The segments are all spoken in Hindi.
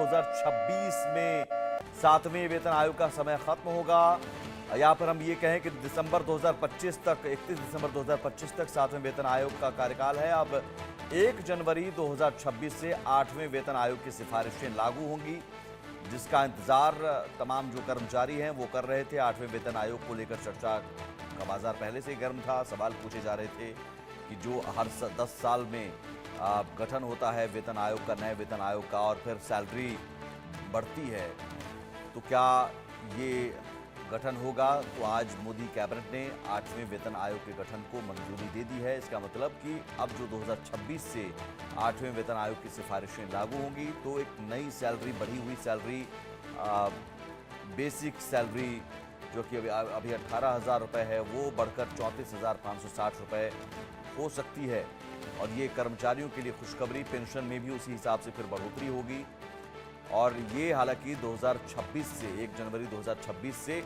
2026 में 7वें वेतन आयोग का समय खत्म होगा। यहाँ पर हम ये कहें कि दिसंबर 2025 तक 31 दिसंबर 2025 तक 7वें वेतन आयोग का कार्यकाल है। अब 1 जनवरी 2026 से 8वें वेतन आयोग की सिफारिशें लागू होंगी, जिसका इंतजार तमाम जो कर्मचारी हैं वो कर रहे थे। 8वें वेतन आयोग को लेकर चर्चा का बाजार पहले से ही गर्म था। सवाल पूछे जा रहे थे कि जो हर 10 साल में गठन होता है वेतन आयोग का, नए वेतन आयोग का, और फिर सैलरी बढ़ती है, तो क्या ये गठन होगा? तो आज मोदी कैबिनेट ने 8वें वेतन आयोग के गठन को मंजूरी दे दी है। इसका मतलब कि अब जो 2026 से 8वें वेतन आयोग की सिफारिशें लागू होंगी तो एक नई सैलरी, बढ़ी हुई सैलरी, बेसिक सैलरी जो कि अभी 18,000 रुपये है, वो बढ़कर 34,560 रुपये हो सकती है। और ये कर्मचारियों के लिए खुशखबरी, पेंशन में भी उसी हिसाब से फिर बढ़ोतरी होगी। और ये हालांकि 2026 से 1 जनवरी 2026 से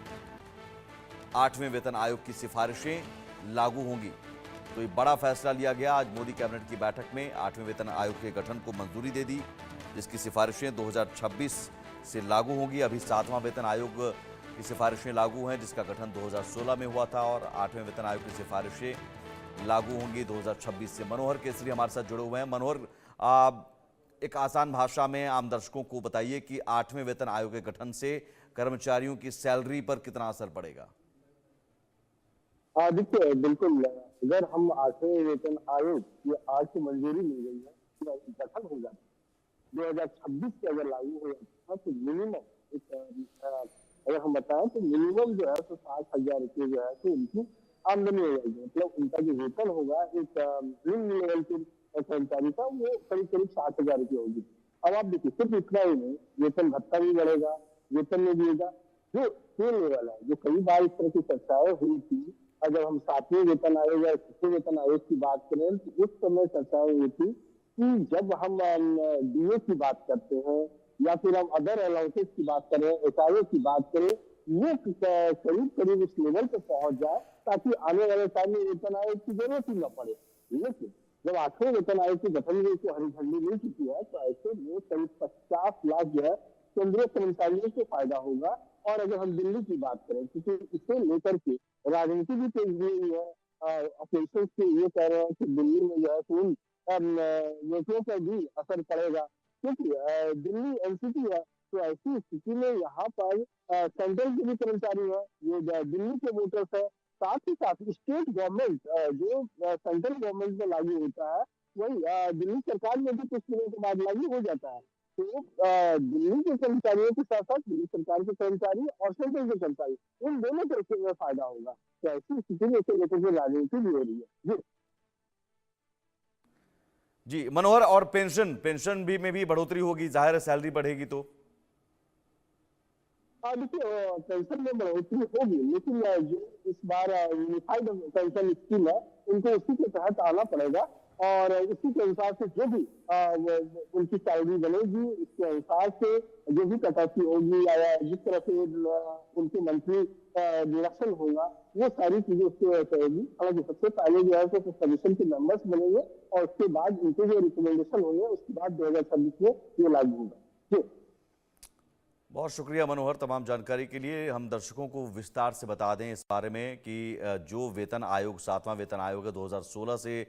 8वें वेतन आयोग की सिफारिशें लागू होंगी। तो ये बड़ा फैसला लिया गया आज मोदी कैबिनेट की बैठक में। 8वें वेतन आयोग के गठन को मंजूरी दे दी, जिसकी सिफारिशें 2026 से लागू होंगी। अभी 7वां वेतन आयोग की सिफारिशें लागू हैं, जिसका गठन 2016 में हुआ था, और 8वें वेतन आयोग की सिफारिशें लागू होंगी 2026 से। मनोहर केसरी हमारे साथ जुड़े हुए हैं। मनोहर, एक आसान भाषा में आम दर्शकों को बताइए कि 8वें वेतन आयोग के गठन से कर्मचारियों की सैलरी पर कितना असर पड़ेगा? देखिए, बिल्कुल। अगर हम 8वें वेतन आयोग की आज की मंजूरी मिल गई है, तो गठन हो जाता है 2026 से अगर लागू हो जाता है, तो मिनिमम अगर हम बताएं तो मिनिमम जो है तो 60,000 रुपये जो है तो उनकी आमदनी हो जाएगी। मतलब उनका जो वेतन होगा एक निम्न लेवल के कर्मचारी का, वो करीब करीब 60,000 रुपये होगी। अब आप देखिए, सिर्फ इतना ही नहीं, वेतन भत्ता भी बढ़ेगा, वेतन में दिएगा जो पे लेवल है। जो कई बार इस तरह की चर्चाएं हुई थी, अगर हम 7वें वेतन आयोग या 6वें वेतन आयोग की बात करें तो उस समय चर्चाएं हुई थी कि जब हम डीए की बात करते हैं या फिर हम अदर अलाउंसेस की बात करें, एचआरए की बात करें, ये करीब करीब इस लेवल पर पहुंच जाए ताकि आने वाले टाइम में वेतन आयोग की जरूरत ही न पड़े। लेकिन जब 8वें वेतन आयोग के गठन को हरी झंडी मिल चुकी है, तो ऐसे में करीब 50 लाख जो है केंद्रीय कर्मचारियों को फायदा होगा। और अगर हम दिल्ली की बात करें, क्योंकि इसे लेकर के राजनीति भी तेज हुई है, ऑफिशियल्स के ये कह रहे हैं कि दिल्ली में जो है उन नीतियों पर भी असर पड़ेगा, क्योंकि दिल्ली एनसीटी है। तो ऐसी स्थिति में यहाँ पर सेंट्रल के भी कर्मचारी है, ये दिल्ली के वोटर्स है, साथ ही साथ स्टेट गवर्नमेंट जो सेंट्रल गवर्नमेंट में लागू होता है, वही दिल्ली सरकार में भी कुछ दिनों के बाद लागू हो जाता है। तो दिल्ली के कर्मचारियों के साथ साथ दिल्ली सरकार के कर्मचारी और सेंट्रल के कर्मचारी, उन दोनों तरफ से फायदा होगा। तो ऐसी स्थिति में इसे लेकर के राजनीति भी हो रही है। जी मनोहर, और पेंशन भी में भी बढ़ोतरी होगी, जाहिर है सैलरी बढ़ेगी तो? देखिए, पेंशन में बढ़ोतरी होगी, लेकिन जो इस बार यूनिफाइड पेंशन स्कीम है, उनको उसी के तहत आना पड़ेगा। और उसी के अनुसार से जो भी उनकी सैलरी बनेगी, उसके अनुसार से जो भी कटौती होगी या जिस तरह से उनके मंथली डिडक्शन होगा, वो सारी चीजें उसके रहेगी। हालांकि सबसे पहले जो है तो कमीशन के मेंबर्स बनेंगे और उसके बाद उनके जो रिकमेंडेशन होंगे उसके बाद 2026 में ये लागू होगा। बहुत शुक्रिया मनोहर तमाम जानकारी के लिए। हम दर्शकों को विस्तार से बता दें इस बारे में कि जो वेतन आयोग, 7वां वेतन आयोग है, 2016 से